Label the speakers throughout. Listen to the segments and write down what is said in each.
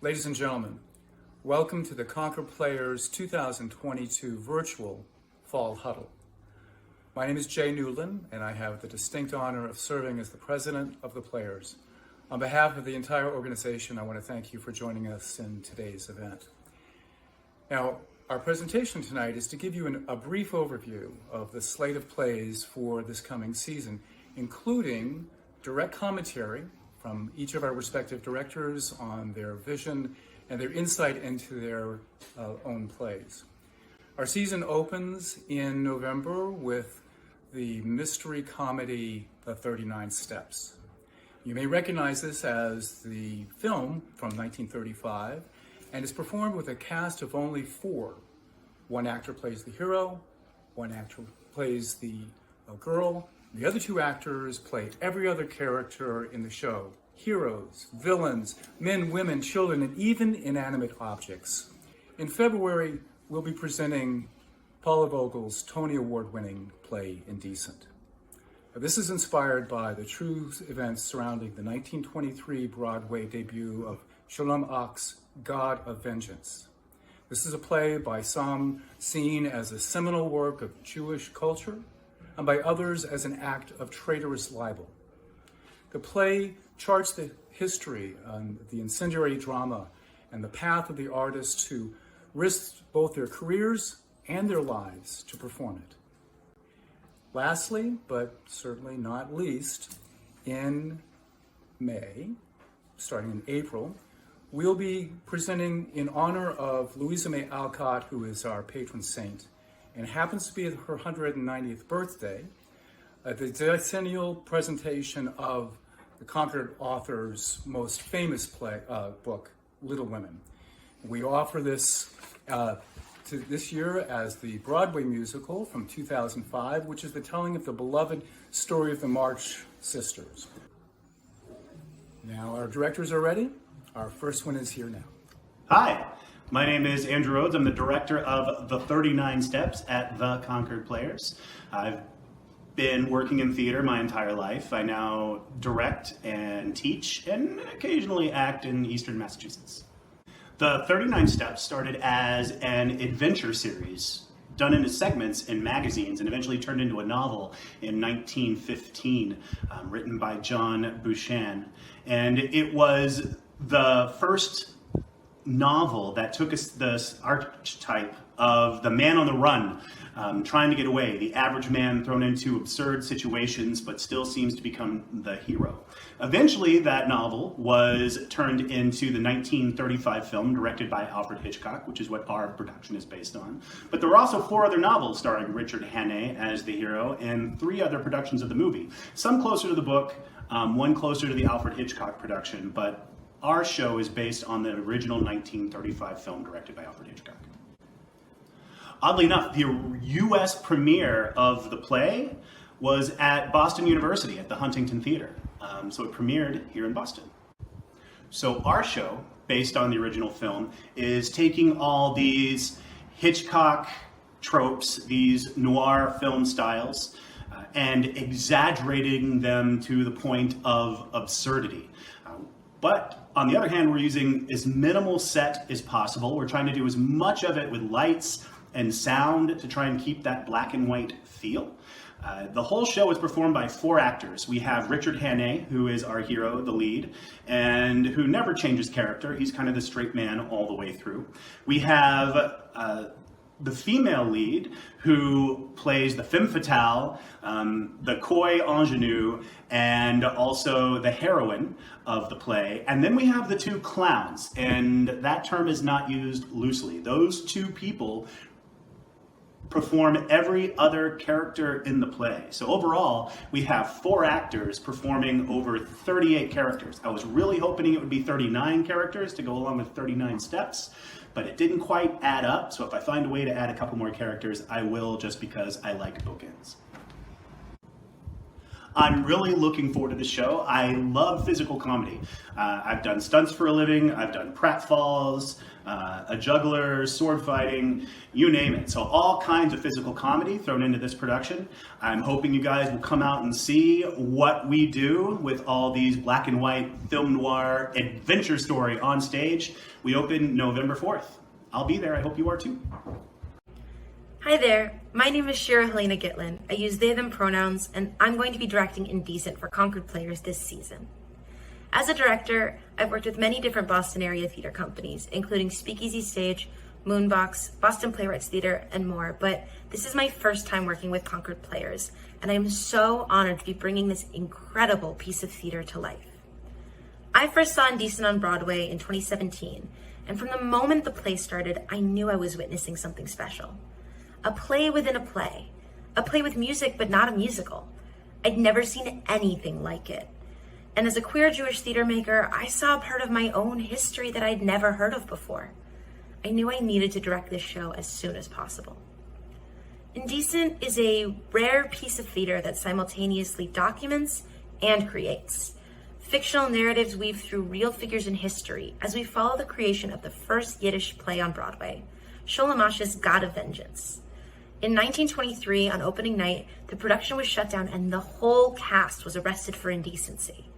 Speaker 1: Ladies and gentlemen, welcome to the Concord Players 2022 virtual Fall Huddle. My name is Newlon, and I have the distinct honor of serving as the president of the Players. On behalf of the entire organization, I want to thank you for joining us in today's event. Now, our presentation tonight is to give you a brief overview of the slate of plays for this coming season, including direct commentary from each of our respective directors on their vision and their insight into their own plays. Our season opens in November with the mystery comedy, The 39 Steps. You may recognize this as the film from 1935, and is performed with a cast of only 4. One actor plays the hero, one actor plays the girl. The other 2 actors play every other character in the show: heroes, villains, men, women, children, and even inanimate objects. In February, we'll be presenting Paula Vogel's Tony Award-winning play, Indecent. This is inspired by the true events surrounding the 1923 Broadway debut of Shalom Ach's God of Vengeance. This is a play by some seen as a seminal work of Jewish culture, and by others as an act of traitorous libel. The play charts the history and the incendiary drama and the path of the artists who risked both their careers and their lives to perform it. Lastly, but certainly not least, in May, starting in April, we'll be presenting in honor of Louisa May Alcott, who is our patron saint, and happens to be her 190th birthday, the decennial presentation of the Concord author's most famous book, Little Women. We offer this this year as the Broadway musical from 2005, which is the telling of the beloved story of the March Sisters. Now our directors are ready. Our first one is here now.
Speaker 2: Hi, my name is Andrew Rhodes. I'm the director of The 39 Steps at the Concord Players. I've been working in theater my entire life. I now direct and teach and occasionally act in Eastern Massachusetts. The 39 Steps started as an adventure series done into segments in magazines and eventually turned into a novel in 1915, written by John Bouchan. And it was the first novel that took us this archetype of the man on the run, trying to get away, the average man thrown into absurd situations but still seems to become the hero. Eventually, that novel was turned into the 1935 film directed by Alfred Hitchcock, which is what our production is based on. But there were also 4 other novels starring Richard Hannay as the hero and 3 other productions of the movie. Some closer to the book, one closer to the Alfred Hitchcock production, but our show is based on the original 1935 film directed by Alfred Hitchcock. Oddly enough, the U.S. premiere of the play was at Boston University at the Huntington Theater. So it premiered here in Boston. So our show, based on the original film, is taking all these Hitchcock tropes, these noir film styles, and exaggerating them to the point of absurdity. But on the other hand, we're using as minimal set as possible. We're trying to do as much of it with lights and sound to try and keep that black and white feel. The whole show is performed by 4 actors. We have Richard Hannay, who is our hero, the lead, and who never changes character. He's kind of the straight man all the way through. We have the female lead, who plays the femme fatale, the coy ingenue, and also the heroine of the play. And then we have the 2 clowns, and that term is not used loosely. Those 2 people perform every other character in the play. So overall, we have 4 actors performing over 38 characters. I was really hoping it would be 39 characters to go along with 39 steps, but it didn't quite add up. So if I find a way to add a couple more characters, I will, just because I like bookends. I'm really looking forward to the show. I love physical comedy. I've done stunts for a living. I've done pratfalls, a juggler, sword fighting, you name it. So all kinds of physical comedy thrown into this production. I'm hoping you guys will come out and see what we do with all these black and white film noir adventure story on stage. We open November 4th. I'll be there. I hope you are too.
Speaker 3: Hi there, my name is Shira Helena Gitlin. I use they, them pronouns, and I'm going to be directing Indecent for Concord Players this season. As a director, I've worked with many different Boston area theater companies, including Speakeasy Stage, Moonbox, Boston Playwrights Theater, and more, but this is my first time working with Concord Players, and I am so honored to be bringing this incredible piece of theater to life. I first saw Indecent on Broadway in 2017, and from the moment the play started, I knew I was witnessing something special. A play within a play with music but not a musical. I'd never seen anything like it. And as a queer Jewish theater maker, I saw a part of my own history that I'd never heard of before. I knew I needed to direct this show as soon as possible. Indecent is a rare piece of theater that simultaneously documents and creates. Fictional narratives weave through real figures in history as we follow the creation of the first Yiddish play on Broadway, Sholem Asch's God of Vengeance. In 1923, on opening night, the production was shut down and the whole cast was arrested for indecency.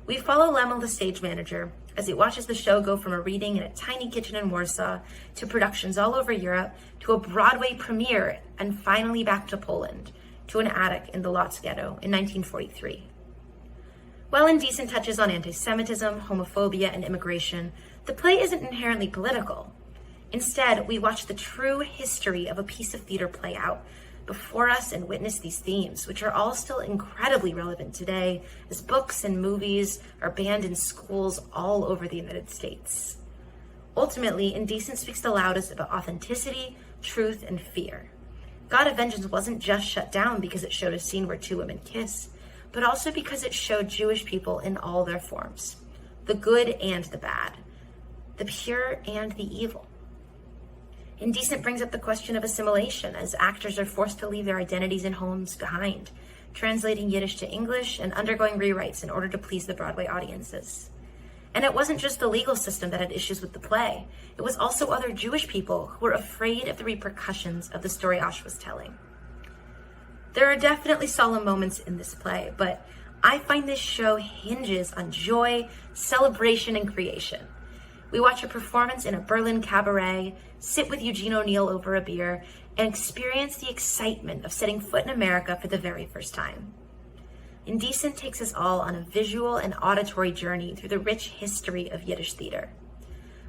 Speaker 3: We follow Lemel, the stage manager, as he watches the show go from a reading in a tiny kitchen in Warsaw to productions all over Europe to a Broadway premiere and finally back to Poland, to an attic in the Lodz ghetto in 1943. While Indecent touches on anti-Semitism, homophobia, and immigration, the play isn't inherently political. Instead, we watch the true history of a piece of theater play out before us and witness these themes, which are all still incredibly relevant today as books and movies are banned in schools all over the United States. Ultimately, Indecent speaks the loudest about authenticity, truth, and fear. God of Vengeance wasn't just shut down because it showed a scene where two women kiss, but also because it showed Jewish people in all their forms, the good and the bad, the pure and the evil. Indecent brings up the question of assimilation as actors are forced to leave their identities and homes behind, translating Yiddish to English and undergoing rewrites in order to please the Broadway audiences. And it wasn't just the legal system that had issues with the play. It was also other Jewish people who were afraid of the repercussions of the story Asch was telling. There are definitely solemn moments in this play, but I find this show hinges on joy, celebration, and creation. We watch a performance in a Berlin cabaret, sit with Eugene O'Neill over a beer, and experience the excitement of setting foot in America for the very first time. Indecent takes us all on a visual and auditory journey through the rich history of Yiddish theater.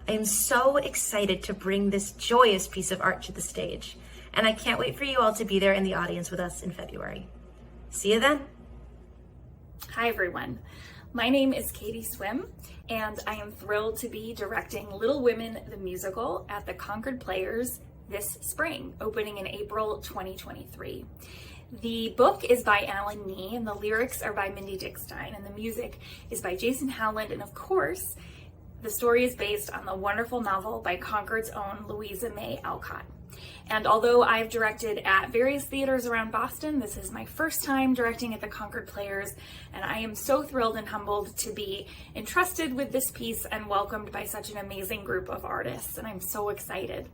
Speaker 3: I am so excited to bring this joyous piece of art to the stage, and I can't wait for you all to be there in the audience with us in February. See you then.
Speaker 4: Hi everyone. My name is Katie Swimm, and I am thrilled to be directing Little Women the Musical at the Concord Players this spring, opening in April 2023. The book is by Alan Nee, and the lyrics are by Mindy Dickstein, and the music is by Jason Howland, and of course, the story is based on the wonderful novel by Concord's own Louisa May Alcott. And although I've directed at various theaters around Boston, this is my first time directing at the Concord Players, and I am so thrilled and humbled to be entrusted with this piece and welcomed by such an amazing group of artists, and I'm so excited.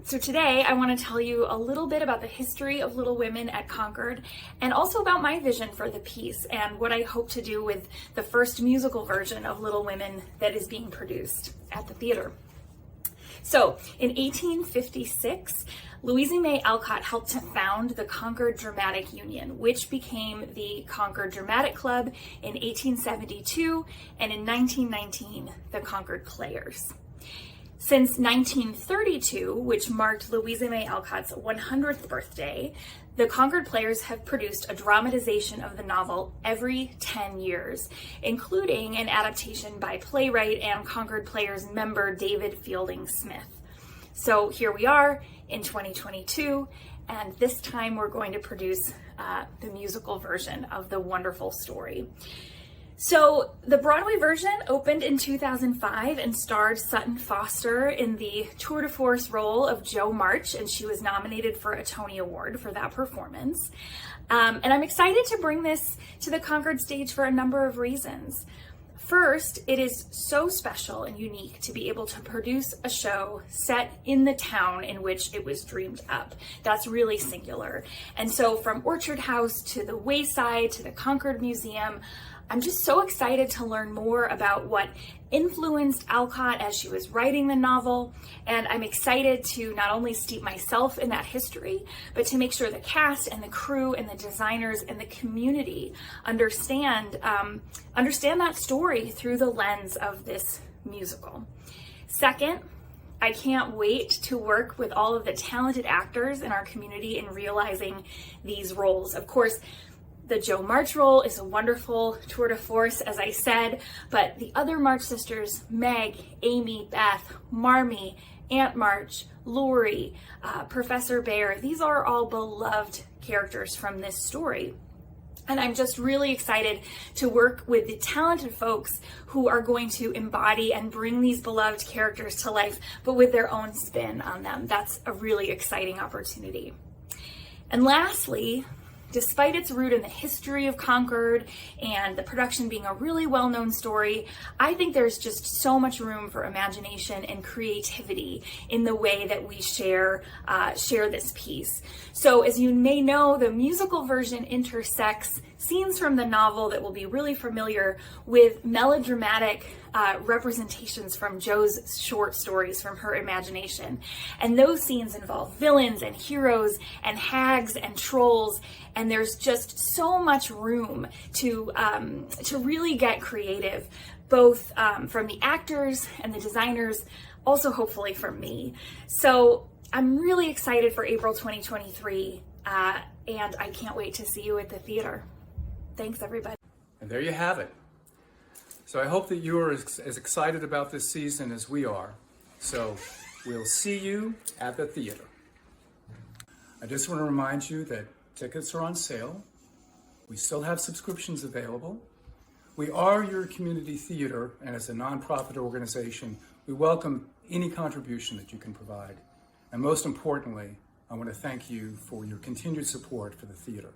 Speaker 4: So today I want to tell you a little bit about the history of Little Women at Concord, and also about my vision for the piece and what I hope to do with the first musical version of Little Women that is being produced at the theater. So, in 1856, Louisa May Alcott helped to found the Concord Dramatic Union, which became the Concord Dramatic Club in 1872, and in 1919, the Concord Players. Since 1932, which marked Louisa May Alcott's 100th birthday, the Concord Players have produced a dramatization of the novel every 10 years, including an adaptation by playwright and Concord Players member David Fielding Smith. So here we are in 2022, and this time we're going to produce the musical version of the wonderful story. So the Broadway version opened in 2005 and starred Sutton Foster in the tour de force role of Jo March, and she was nominated for a Tony Award for that performance. And I'm excited to bring this to the Concord stage for a number of reasons. First, it is so special and unique to be able to produce a show set in the town in which it was dreamed up. That's really singular. And so from Orchard House to the Wayside to the Concord Museum, I'm just so excited to learn more about what influenced Alcott as she was writing the novel, and I'm excited to not only steep myself in that history, but to make sure the cast and the crew and the designers and the community understand that story through the lens of this musical. Second, I can't wait to work with all of the talented actors in our community in realizing these roles. Of course, the Jo March role is a wonderful tour de force, as I said, but the other March sisters, Meg, Amy, Beth, Marmee, Aunt March, Lori, Professor Bear, these are all beloved characters from this story. And I'm just really excited to work with the talented folks who are going to embody and bring these beloved characters to life, but with their own spin on them. That's a really exciting opportunity. And lastly, despite its root in the history of Concord and the production being a really well-known story, I think there's just so much room for imagination and creativity in the way that we share this piece. So as you may know, the musical version intersects scenes from the novel that will be really familiar with melodramatic representations from Jo's short stories from her imagination. And those scenes involve villains and heroes and hags and trolls, and there's just so much room to really get creative, both from the actors and the designers, also hopefully from me. So I'm really excited for April 2023, and I can't wait to see you at the theater. Thanks, everybody.
Speaker 1: And there you have it. So I hope that you are as excited about this season as we are. So we'll see you at the theater. I just want to remind you that tickets are on sale. We still have subscriptions available. We are your community theater, and as a nonprofit organization, we welcome any contribution that you can provide. And most importantly, I want to thank you for your continued support for the theater.